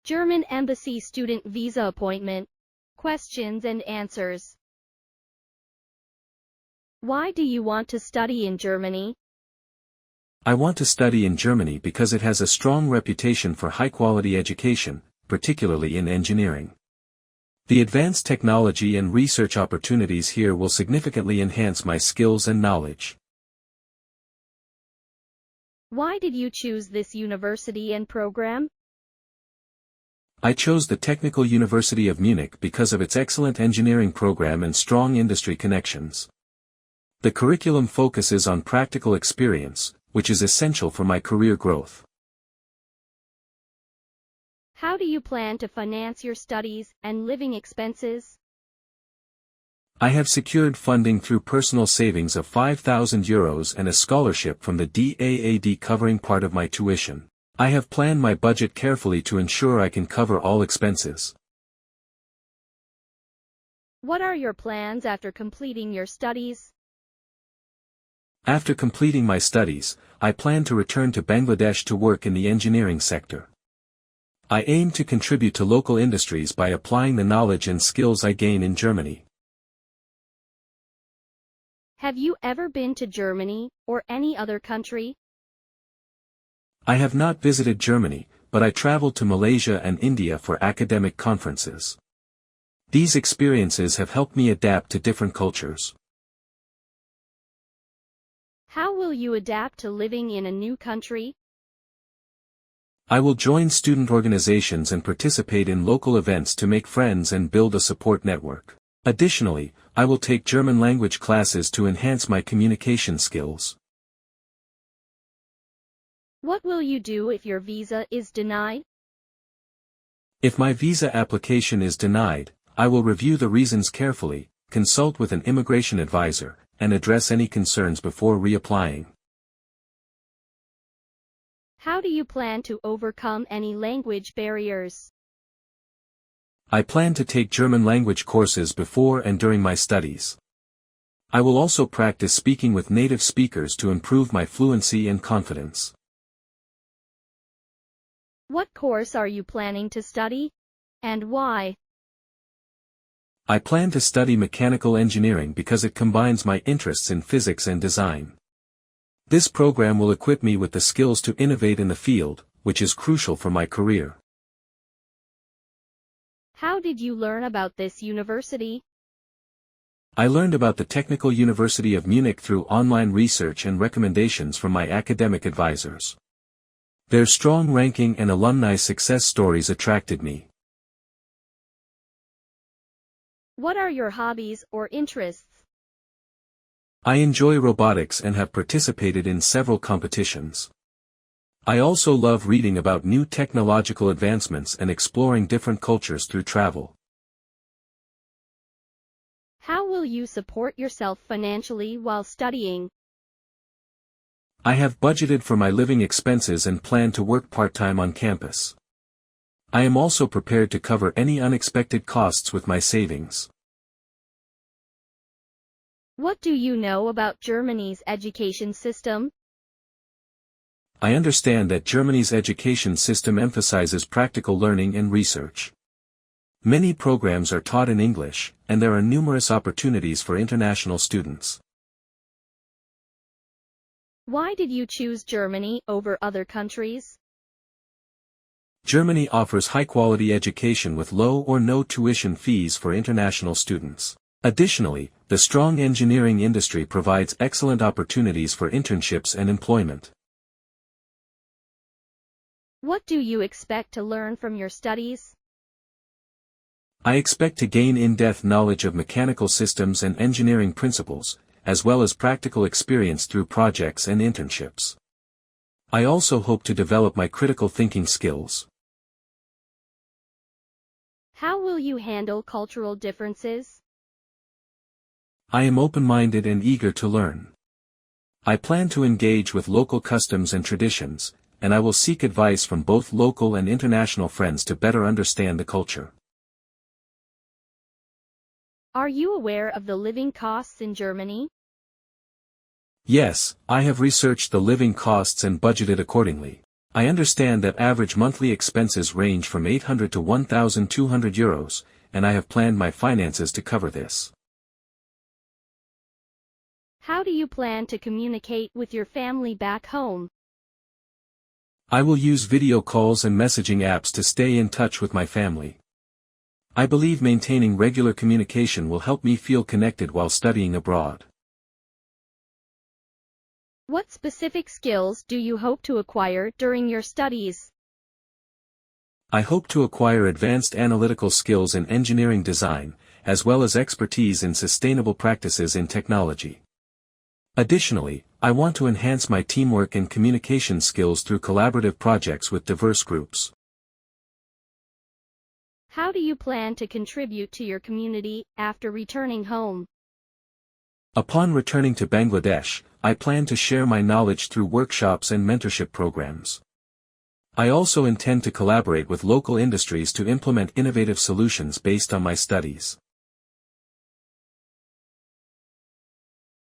German Embassy student visa appointment. Questions and answers. Why do you want to study in Germany? I want to study in Germany because it has a strong reputation for high-quality education, particularly in engineering. The advanced technology and research opportunities here will significantly enhance my skills and knowledge. Why did you choose this university and program? I chose the Technical University of Munich because of its excellent engineering program and strong industry connections. The curriculum focuses on practical experience, which is essential for my career growth. How do you plan to finance your studies and living expenses? I have secured funding through personal savings of €5,000 and a scholarship from the DAAD covering part of my tuition. I have planned my budget carefully to ensure I can cover all expenses. What are your plans after completing your studies? After completing my studies, I plan to return to Bangladesh to work in the engineering sector. I aim to contribute to local industries by applying the knowledge and skills I gain in Germany. Have you ever been to Germany or any other country? I have not visited Germany, but I traveled to Malaysia and India for academic conferences. These experiences have helped me adapt to different cultures. How will you adapt to living in a new country? I will join student organizations and participate in local events to make friends and build a support network. Additionally, I will take German language classes to enhance my communication skills. What will you do if your visa is denied? If my visa application is denied, I will review the reasons carefully, consult with an immigration advisor, and address any concerns before reapplying. How do you plan to overcome any language barriers? I plan to take German language courses before and during my studies. I will also practice speaking with native speakers to improve my fluency and confidence. What course are you planning to study? And why? I plan to study mechanical engineering because it combines my interests in physics and design. This program will equip me with the skills to innovate in the field, which is crucial for my career. How did you learn about this university? I learned about the Technical University of Munich through online research and recommendations from my academic advisors. Their strong ranking and alumni success stories attracted me. What are your hobbies or interests? I enjoy robotics and have participated in several competitions. I also love reading about new technological advancements and exploring different cultures through travel. How will you support yourself financially while studying? I have budgeted for my living expenses and plan to work part-time on campus. I am also prepared to cover any unexpected costs with my savings. What do you know about Germany's education system? I understand that Germany's education system emphasizes practical learning and research. Many programs are taught in English, and there are numerous opportunities for international students. Why did you choose Germany over other countries? Germany offers high-quality education with low or no tuition fees for international students. Additionally, the strong engineering industry provides excellent opportunities for internships and employment. What do you expect to learn from your studies? I expect to gain in-depth knowledge of mechanical systems and engineering principles, as well as practical experience through projects and internships. I also hope to develop my critical thinking skills. How will you handle cultural differences? I am open-minded and eager to learn. I plan to engage with local customs and traditions, and I will seek advice from both local and international friends to better understand the culture. Are you aware of the living costs in Germany? Yes, I have researched the living costs and budgeted accordingly. I understand that average monthly expenses range from €800 to €1,200, and I have planned my finances to cover this. How do you plan to communicate with your family back home? I will use video calls and messaging apps to stay in touch with my family. I believe maintaining regular communication will help me feel connected while studying abroad. What specific skills do you hope to acquire during your studies? I hope to acquire advanced analytical skills in engineering design, as well as expertise in sustainable practices in technology. Additionally, I want to enhance my teamwork and communication skills through collaborative projects with diverse groups. How do you plan to contribute to your community after returning home? Upon returning to Bangladesh, I plan to share my knowledge through workshops and mentorship programs. I also intend to collaborate with local industries to implement innovative solutions based on my studies.